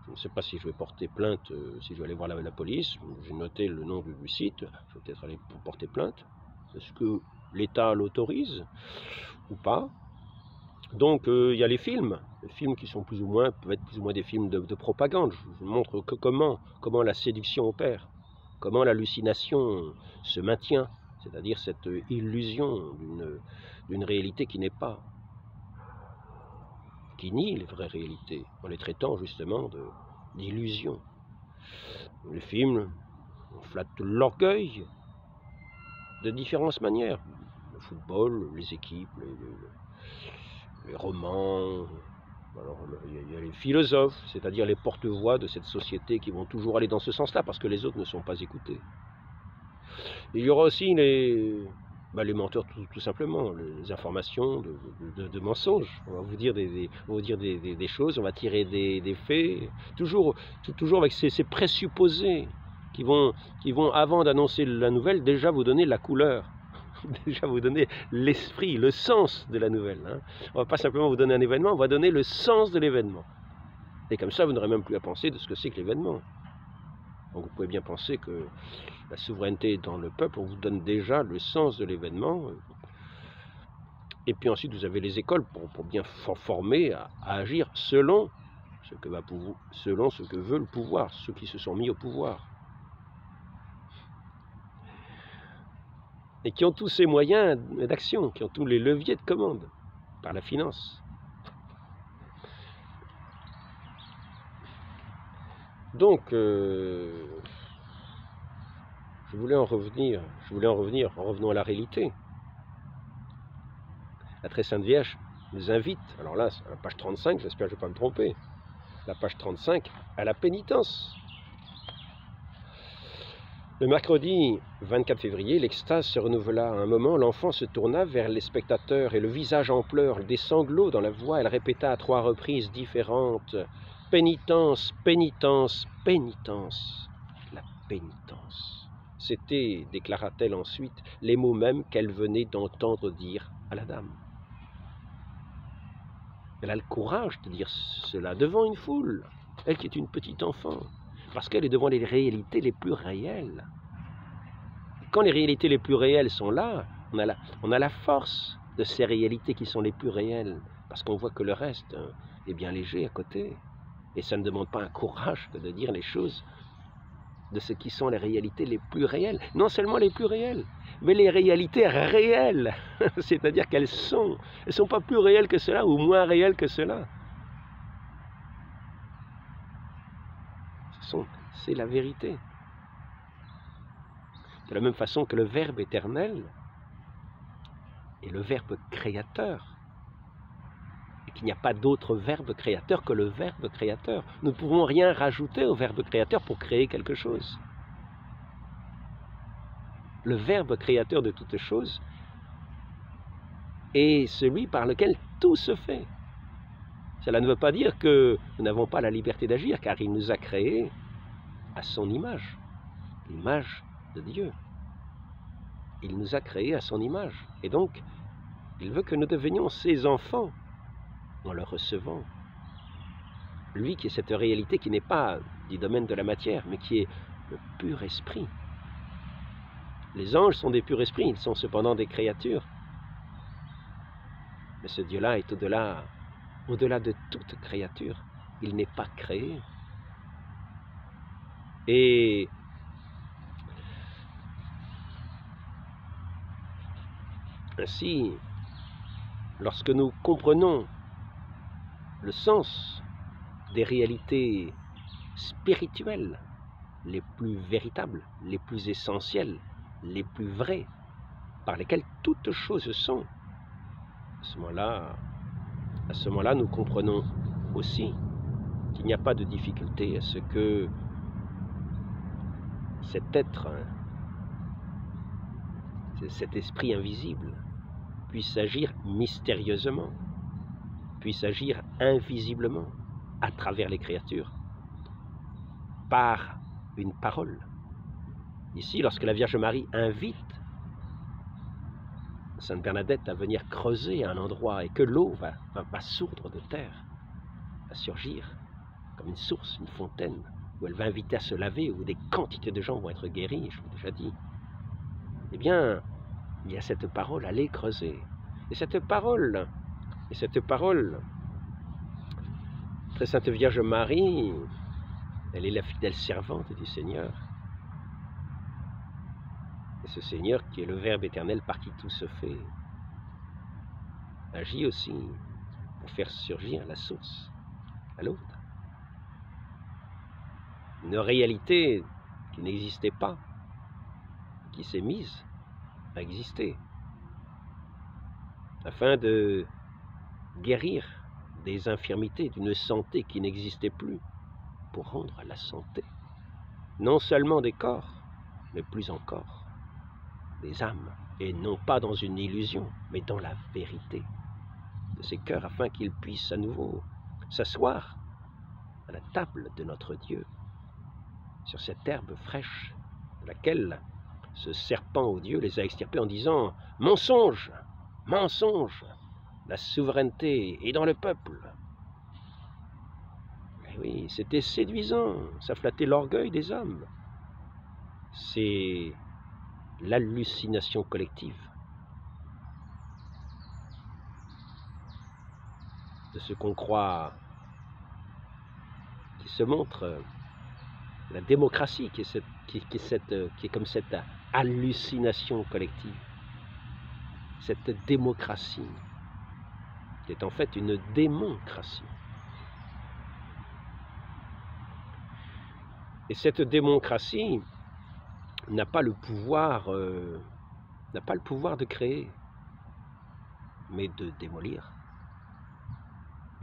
[SPEAKER 1] Je ne sais pas si je vais porter plainte, si je vais aller voir la police. J'ai noté le nom du site, je vais peut-être aller porter plainte. Est-ce que l'État l'autorise ou pas? Donc il y a les films qui sont peuvent être plus ou moins des films de propagande. Je vous montre comment la séduction opère. Comment l'hallucination se maintient, c'est-à-dire cette illusion d'une réalité qui n'est pas, qui nie les vraies réalités, en les traitant justement d'illusions. Les films, on flatte l'orgueil de différentes manières. Le football, les équipes, les romans. Alors, il y a les philosophes, c'est-à-dire les porte-voix de cette société qui vont toujours aller dans ce sens-là, parce que les autres ne sont pas écoutés. Il y aura aussi Les menteurs, tout simplement, les informations de mensonges. On va vous dire des choses, on va tirer des faits, toujours avec ces présupposés qui vont avant d'annoncer la nouvelle, déjà vous donner la couleur, déjà vous donner l'esprit, le sens de la nouvelle. Hein. On ne va pas simplement vous donner un événement, on va donner le sens de l'événement. Et comme ça, vous n'aurez même plus à penser de ce que c'est que l'événement. Donc vous pouvez bien penser que la souveraineté est dans le peuple, on vous donne déjà le sens de l'événement. Et puis ensuite, vous avez les écoles pour bien former à agir selon ce que veut le pouvoir, ceux qui se sont mis au pouvoir. Et qui ont tous ces moyens d'action, qui ont tous les leviers de commande par la finance. Donc, je voulais en revenir, en revenant à la réalité. La Très Sainte Vierge nous invite, alors là, à la page 35, j'espère que je ne vais pas me tromper, la page 35, à la pénitence. Le mercredi 24 février, l'extase se renouvela. À un moment, l'enfant se tourna vers les spectateurs et le visage en pleurs, des sanglots dans la voix, elle répéta à 3 reprises différentes « Pénitence, pénitence, pénitence !» La pénitence. C'était, déclara-t-elle ensuite, les mots mêmes qu'elle venait d'entendre dire à la dame. Elle a le courage de dire cela devant une foule, elle qui est une petite enfant, parce qu'elle est devant les réalités les plus réelles. Quand les réalités les plus réelles sont là, on a la force de ces réalités qui sont les plus réelles, parce qu'on voit que le reste est bien léger à côté. Et ça ne demande pas un courage que de dire les choses de ce qui sont les réalités les plus réelles. Non seulement les plus réelles, mais les réalités réelles. C'est-à-dire qu'elles sont pas plus réelles que cela ou moins réelles que cela. C'est la vérité. De la même façon que le Verbe éternel est le Verbe créateur. Et qu'il n'y a pas d'autre Verbe créateur que le Verbe créateur. Nous ne pouvons rien rajouter au Verbe créateur pour créer quelque chose. Le Verbe créateur de toutes choses est celui par lequel tout se fait. Cela ne veut pas dire que nous n'avons pas la liberté d'agir, car il nous a créés à son image, l'image de Dieu. Il nous a créés à son image. Et donc, il veut que nous devenions ses enfants en le recevant. Lui qui est cette réalité qui n'est pas du domaine de la matière, mais qui est le pur esprit. Les anges sont des purs esprits, ils sont cependant des créatures. Mais ce Dieu-là est au-delà de toute créature. Il n'est pas créé. Et ainsi, lorsque nous comprenons le sens des réalités spirituelles les plus véritables, les plus essentielles, les plus vraies, par lesquelles toutes choses sont, à ce moment-là, nous comprenons aussi qu'il n'y a pas de difficulté à ce que cet être, cet esprit invisible, puisse agir mystérieusement, puisse agir invisiblement à travers les créatures, par une parole. Ici, lorsque la Vierge Marie invite Sainte Bernadette à venir creuser à un endroit et que l'eau va sourdre de terre, va surgir comme une source, une fontaine, où elle va inviter à se laver, où des quantités de gens vont être guéris, je vous l'ai déjà dit, eh bien, il y a cette parole, allez creuser. Et cette parole, Très Sainte Vierge Marie, elle est la fidèle servante du Seigneur. Et ce Seigneur qui est le Verbe éternel par qui tout se fait, agit aussi pour faire surgir la source à l'autre. Une réalité qui n'existait pas, qui s'est mise à exister, afin de guérir des infirmités, d'une santé qui n'existait plus, pour rendre la santé, non seulement des corps, mais plus encore des âmes. et non pas dans une illusion, mais dans la vérité de ces cœurs, afin qu'ils puissent à nouveau s'asseoir à la table de notre Dieu, sur cette herbe fraîche de laquelle ce serpent odieux les a extirpés en disant « Mensonge, mensonge, la souveraineté est dans le peuple ». Et oui, c'était séduisant, ça flattait l'orgueil des hommes. C'est l'hallucination collective de ce qu'on croit qui se montre la démocratie qui est comme cette hallucination collective, cette démocratie qui est en fait une démocratie. Et cette démocratie n'a pas le pouvoir de créer, mais de démolir,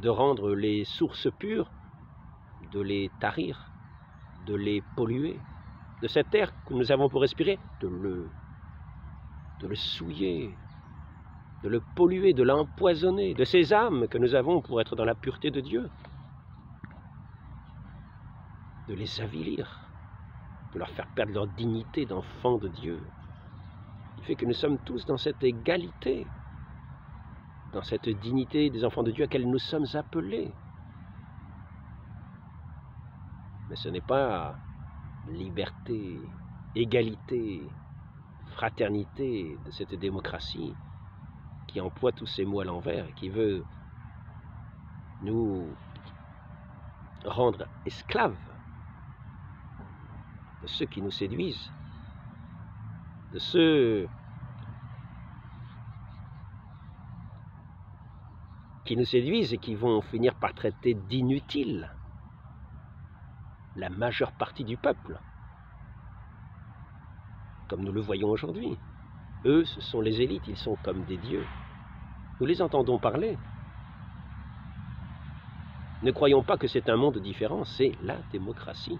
[SPEAKER 1] de rendre les sources pures, de les tarir, de les polluer, de cet air que nous avons pour respirer, de le souiller, de le polluer, de l'empoisonner, de ces âmes que nous avons pour être dans la pureté de Dieu, de les avilir, de leur faire perdre leur dignité d'enfants de Dieu. Il fait que nous sommes tous dans cette égalité, dans cette dignité des enfants de Dieu à laquelle nous sommes appelés. Mais ce n'est pas liberté, égalité, fraternité de cette démocratie qui emploie tous ces mots à l'envers et qui veut nous rendre esclaves de ceux qui nous séduisent, de ceux qui nous séduisent et qui vont finir par traiter d'inutiles la majeure partie du peuple, comme nous le voyons aujourd'hui. Eux, ce sont les élites, ils sont comme des dieux. Nous les entendons parler. Ne croyons pas que c'est un monde différent, c'est la démocratie.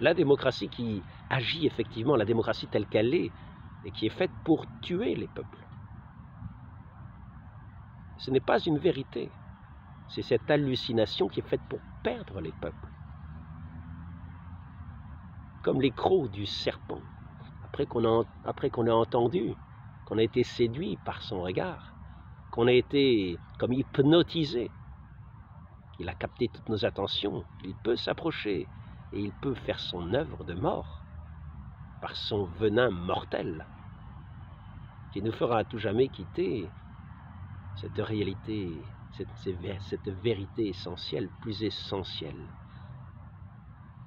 [SPEAKER 1] La démocratie qui agit effectivement, la démocratie telle qu'elle est, et qui est faite pour tuer les peuples. Ce n'est pas une vérité, c'est cette hallucination qui est faite pour perdre les peuples. Comme les crocs du serpent, après qu'on a entendu, qu'on a été séduit par son regard, qu'on a été comme hypnotisé, qu'il a capté toutes nos attentions, il peut s'approcher et il peut faire son œuvre de mort par son venin mortel qui nous fera à tout jamais quitter cette réalité, cette vérité essentielle, plus essentielle,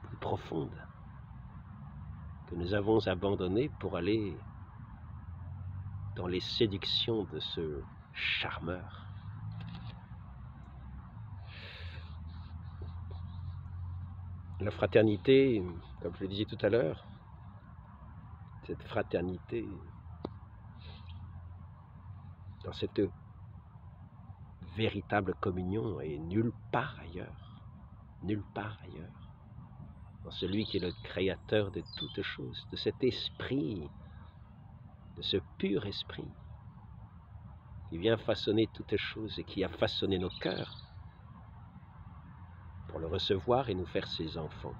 [SPEAKER 1] plus profonde, que nous avons abandonnée pour aller dans les séductions de ce charmeur. La fraternité, comme je le disais tout à l'heure, cette fraternité, dans cette véritable communion est nulle part ailleurs, dans celui qui est le créateur de toutes choses, de cet esprit, de ce pur esprit, qui vient façonner toutes choses et qui a façonné nos cœurs pour le recevoir et nous faire ses enfants.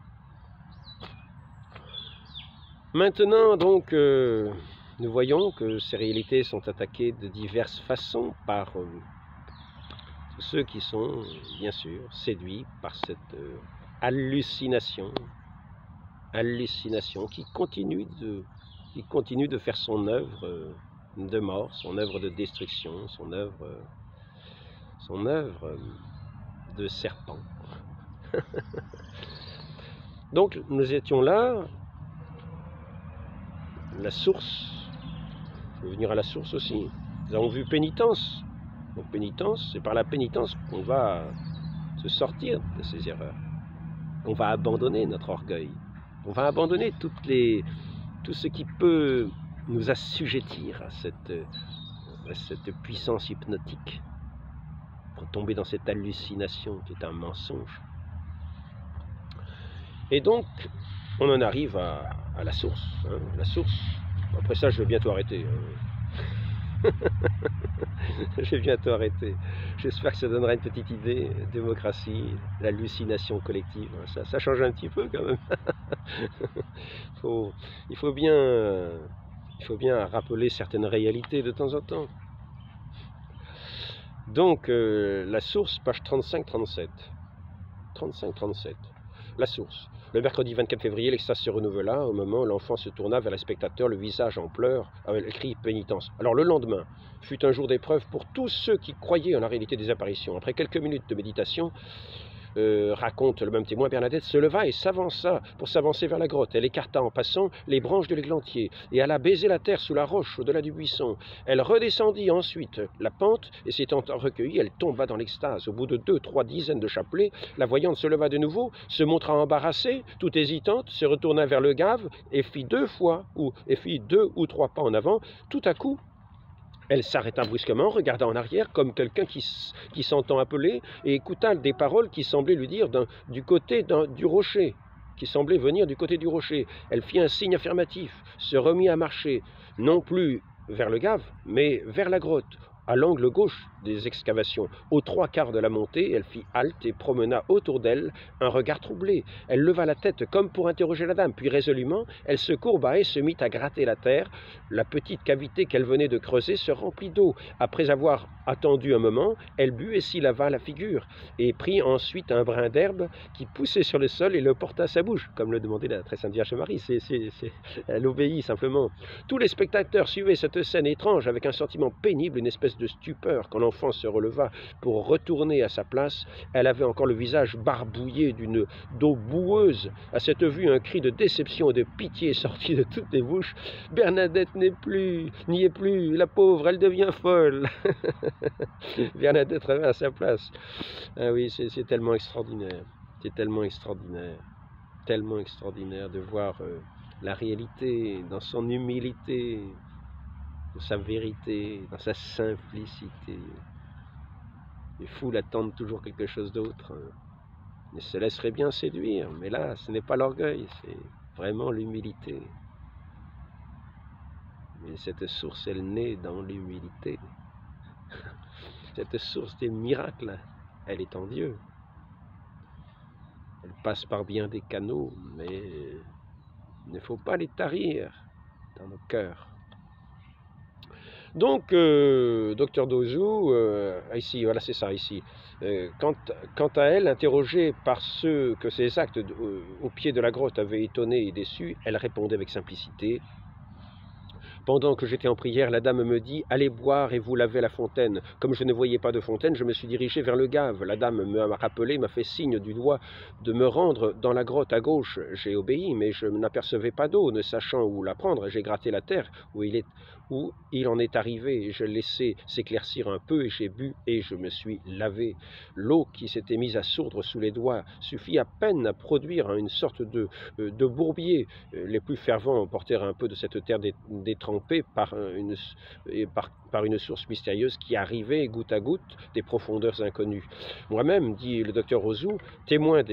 [SPEAKER 1] Maintenant, donc, nous voyons que ces réalités sont attaquées de diverses façons par tous ceux qui sont, bien sûr, séduits par cette hallucination qui continue de faire son œuvre de mort, son œuvre de destruction, son œuvre de serpent. Donc nous étions là, la source, je vais venir à la source aussi, nous avons vu pénitence. Donc pénitence, c'est par la pénitence qu'on va se sortir de ces erreurs. On va abandonner notre orgueil, on va abandonner tout ce qui peut nous assujettir à cette puissance hypnotique, pour tomber dans cette hallucination qui est un mensonge. Et donc, on en arrive à la source Après ça, je vais bientôt arrêter. Je vais bientôt arrêter. J'espère que ça donnera une petite idée. Démocratie, l'hallucination collective. Ça change un petit peu quand même. Il faut bien rappeler certaines réalités de temps en temps. Donc, la source, page 35-37. 35-37. La source. Le mercredi 24 février, l'extase se renouvela. Au moment où l'enfant se tourna vers le spectateur, le visage en pleurs, avec le cri pénitence. Alors le lendemain fut un jour d'épreuve pour tous ceux qui croyaient en la réalité des apparitions. Après quelques minutes de méditation, raconte le même témoin, Bernadette se leva et s'avança pour s'avancer vers la grotte. Elle écarta en passant les branches de l'églantier et alla baiser la terre sous la roche au-delà du buisson. Elle redescendit ensuite la pente et s'étant recueillie, elle tomba dans l'extase. Au bout de 2-3 dizaines de chapelets, la voyante se leva de nouveau, se montra embarrassée, toute hésitante, se retourna vers le gave et fit 2 ou 3 pas en avant. Tout à coup, elle s'arrêta brusquement, regarda en arrière comme quelqu'un qui s'entend appeler et écouta des paroles qui semblaient lui dire du côté du rocher, qui semblaient venir du côté du rocher. Elle fit un signe affirmatif, se remit à marcher, non plus vers le gave, mais vers la grotte, à l'angle gauche des excavations. Aux 3/4 de la montée, elle fit halte et promena autour d'elle un regard troublé. Elle leva la tête comme pour interroger la dame, puis résolument, elle se courba et se mit à gratter la terre. La petite cavité qu'elle venait de creuser se remplit d'eau. Après avoir attendu un moment, elle but et s'y lava la figure, et prit ensuite un brin d'herbe qui poussait sur le sol et le porta à sa bouche, comme le demandait la très sainte Vierge Marie. Elle obéit simplement. Tous les spectateurs suivaient cette scène étrange avec un sentiment pénible, une espèce de stupeur. Quand l'enfant se releva pour retourner à sa place, elle avait encore le visage barbouillé d'une d'eau boueuse. À cette vue, un cri de déception et de pitié sortit de toutes les bouches. Bernadette n'y est plus, la pauvre, elle devient folle. Bernadette revint à sa place. Ah oui, c'est tellement extraordinaire. C'est tellement extraordinaire de voir la réalité dans son humilité, dans sa vérité, dans sa simplicité. Les foules attendent toujours quelque chose d'autre. Ils se laisseraient bien séduire, mais là, ce n'est pas l'orgueil, c'est vraiment l'humilité. Mais cette source, elle naît dans l'humilité. Cette source des miracles, elle est en Dieu. Elle passe par bien des canaux, mais il ne faut pas les tarir dans nos cœurs. Donc, docteur Dozou, ici, voilà, c'est ça, ici. Quant à elle, interrogée par ceux que ses actes au pied de la grotte avaient étonné et déçu, elle répondait avec simplicité. Pendant que j'étais en prière, la dame me dit « Allez boire et vous lavez la fontaine ». Comme je ne voyais pas de fontaine, je me suis dirigé vers le gave. La dame m'a rappelé, m'a fait signe du doigt de me rendre dans la grotte à gauche. J'ai obéi, mais je n'apercevais pas d'eau, ne sachant où la prendre. J'ai gratté la terre où il en est arrivé. Je l'ai laissé s'éclaircir un peu et j'ai bu et je me suis lavé. L'eau qui s'était mise à sourdre sous les doigts suffit à peine à produire une sorte de bourbier. Les plus fervents portèrent un peu de cette terre détrempée par une source mystérieuse qui arrivait goutte à goutte des profondeurs inconnues. Moi-même, dit le docteur Ozou, témoin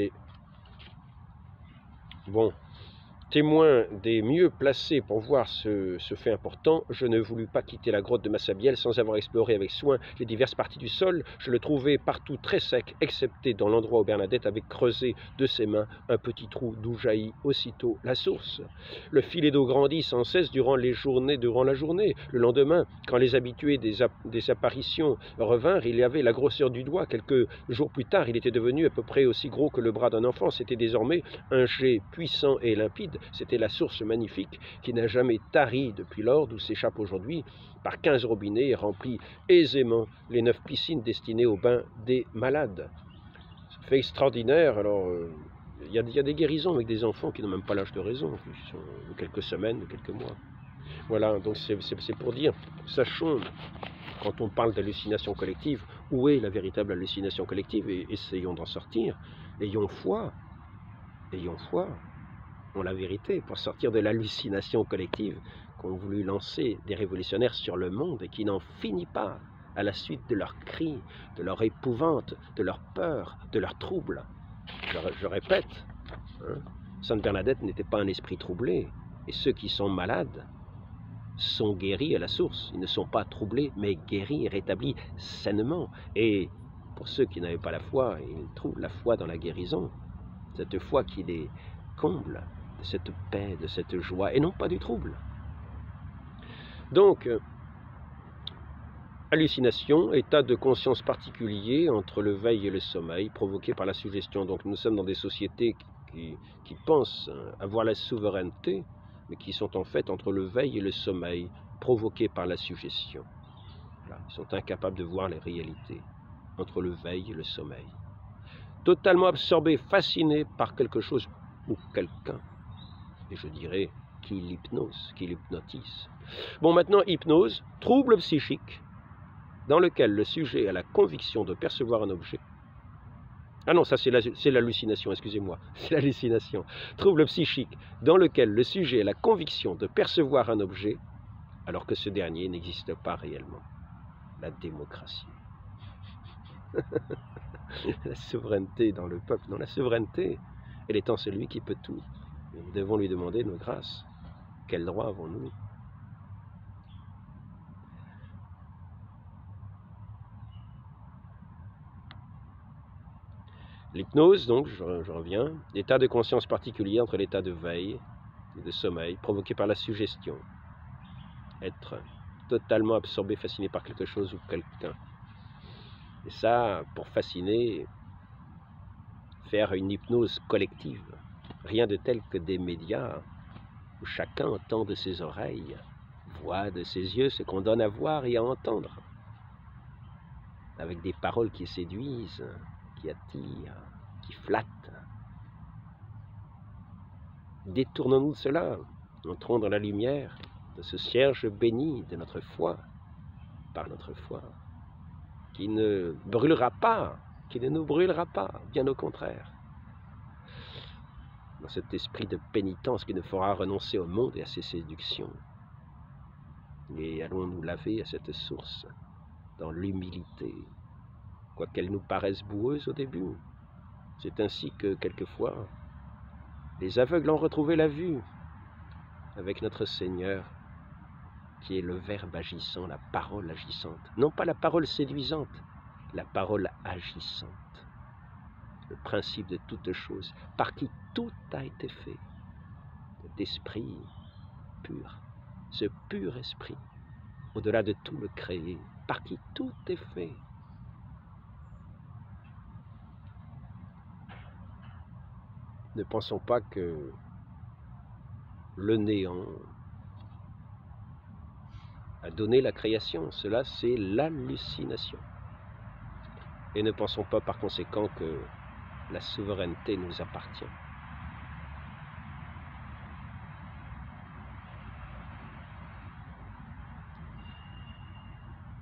[SPEAKER 1] des mieux placés pour voir ce fait important, je ne voulus pas quitter la grotte de Massabielle sans avoir exploré avec soin les diverses parties du sol. Je le trouvais partout très sec, excepté dans l'endroit où Bernadette avait creusé de ses mains un petit trou d'où jaillit aussitôt la source. Le filet d'eau grandit sans cesse durant la journée. Le lendemain, quand les habitués des apparitions revinrent, il y avait la grosseur du doigt. Quelques jours plus tard, il était devenu à peu près aussi gros que le bras d'un enfant. C'était désormais un jet puissant et limpide. C'était la source magnifique qui n'a jamais tari depuis lors, d'où s'échappe aujourd'hui par 15 robinets et remplit aisément les 9 piscines destinées au bain des malades. C'est fait extraordinaire. Alors, il y a des guérisons avec des enfants qui n'ont même pas l'âge de raison, qui sont de quelques semaines, de quelques mois. Voilà, donc c'est pour dire, sachons, quand on parle d'hallucination collective, où est la véritable hallucination collective, et essayons d'en sortir. Ayons foi en la vérité, pour sortir de l'hallucination collective qu'ont voulu lancer des révolutionnaires sur le monde et qui n'en finit pas à la suite de leurs cris, de leur épouvante, de leur peur, de leur trouble. Je répète, hein, Sainte Bernadette n'était pas un esprit troublé, et ceux qui sont malades sont guéris à la source. Ils ne sont pas troublés, mais guéris et rétablis sainement. Et pour ceux qui n'avaient pas la foi, ils trouvent la foi dans la guérison. Cette foi qui les comble de cette paix, de cette joie, et non pas du trouble. Donc, hallucination, état de conscience particulier entre le veille et le sommeil, provoqué par la suggestion. Donc nous sommes dans des sociétés qui pensent avoir la souveraineté, mais qui sont en fait entre le veille et le sommeil, provoqués par la suggestion. Voilà. Ils sont incapables de voir les réalités entre le veille et le sommeil. Totalement absorbés, fascinés par quelque chose ou quelqu'un. Et je dirais qui l'hypnose, qui l'hypnotise. Bon, maintenant, hypnose, trouble psychique, dans lequel le sujet a la conviction de percevoir un objet. Ah non, ça c'est l'hallucination, excusez-moi, c'est l'hallucination. Trouble psychique, dans lequel le sujet a la conviction de percevoir un objet, alors que ce dernier n'existe pas réellement. La démocratie. La souveraineté dans le peuple. Non, la souveraineté, elle étant celui qui peut tout. Et nous devons lui demander nos grâces. Quel droit avons-nous ? L'hypnose, donc, je reviens, l'état de conscience particulier entre l'état de veille et de sommeil, provoqué par la suggestion. Être totalement absorbé, fasciné par quelque chose ou quelqu'un. Et ça, pour fasciner, faire une hypnose collective. Rien de tel que des médias où chacun entend de ses oreilles, voit de ses yeux ce qu'on donne à voir et à entendre. Avec des paroles qui séduisent, qui attirent, qui flattent. Détournons-nous de cela, entrons dans la lumière de ce cierge béni de notre foi, par notre foi, qui ne brûlera pas, qui ne nous brûlera pas, bien au contraire. Dans cet esprit de pénitence qui nous fera renoncer au monde et à ses séductions. Et allons nous laver à cette source, dans l'humilité, quoiqu'elle nous paraisse boueuse au début. C'est ainsi que, quelquefois, les aveugles ont retrouvé la vue avec notre Seigneur, qui est le Verbe agissant, la parole agissante. Non pas la parole séduisante, la parole agissante. Le principe de toute chose, par qui tout a été fait, d'esprit pur, ce pur esprit, au-delà de tout le créé, par qui tout est fait. Ne pensons pas que le néant a donné la création, cela c'est l'hallucination. Et ne pensons pas par conséquent que la souveraineté nous appartient.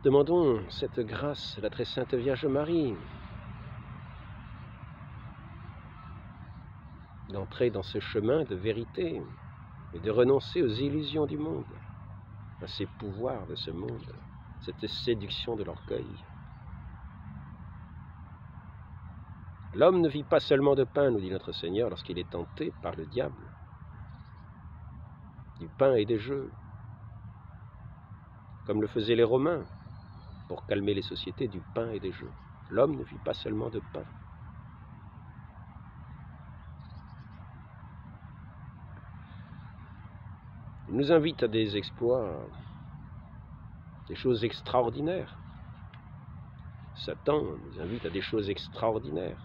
[SPEAKER 1] Demandons cette grâce à la très sainte Vierge Marie d'entrer dans ce chemin de vérité et de renoncer aux illusions du monde, à ces pouvoirs de ce monde, cette séduction de l'orgueil. L'homme ne vit pas seulement de pain, nous dit notre Seigneur, lorsqu'il est tenté par le diable. Du pain et des jeux, comme le faisaient les Romains, pour calmer les sociétés, du pain et des jeux. L'homme ne vit pas seulement de pain. Il nous invite à des exploits, des choses extraordinaires. Satan nous invite à des choses extraordinaires.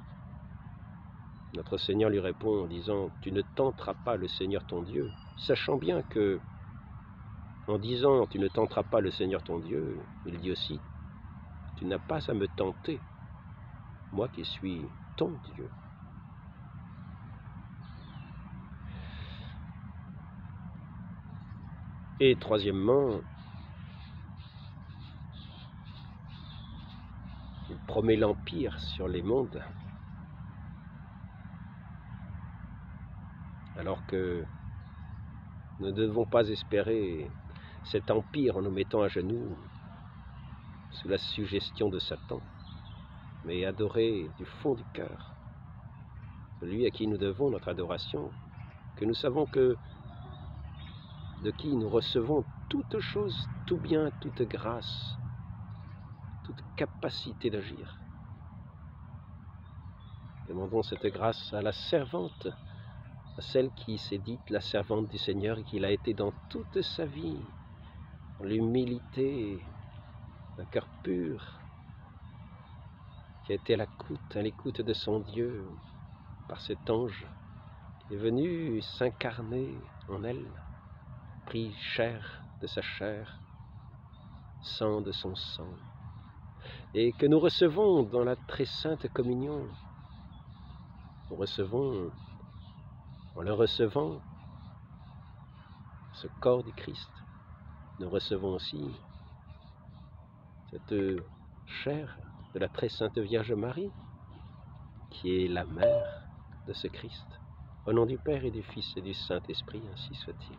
[SPEAKER 1] Notre Seigneur lui répond en disant « Tu ne tenteras pas le Seigneur ton Dieu », sachant bien que, en disant « Tu ne tenteras pas le Seigneur ton Dieu », il dit aussi « Tu n'as pas à me tenter, moi qui suis ton Dieu ». Et troisièmement, il promet l'empire sur les mondes, alors que nous ne devons pas espérer cet empire en nous mettant à genoux sous la suggestion de Satan, mais adorer du fond du cœur celui à qui nous devons notre adoration, que nous savons que de qui nous recevons toute chose, tout bien, toute grâce, toute capacité d'agir. Demandons cette grâce à la servante, à celle qui s'est dite la servante du Seigneur et qui l'a été dans toute sa vie, dans l'humilité, d'un cœur pur, qui a été à l'écoute de son Dieu par cet ange qui est venu s'incarner en elle, pris chair de sa chair, sang de son sang, et que nous recevons dans la très sainte communion. Nous recevons, en le recevant, ce corps du Christ, nous recevons aussi cette chair de la très sainte Vierge Marie, qui est la mère de ce Christ. Au nom du Père et du Fils et du Saint-Esprit, ainsi soit-il.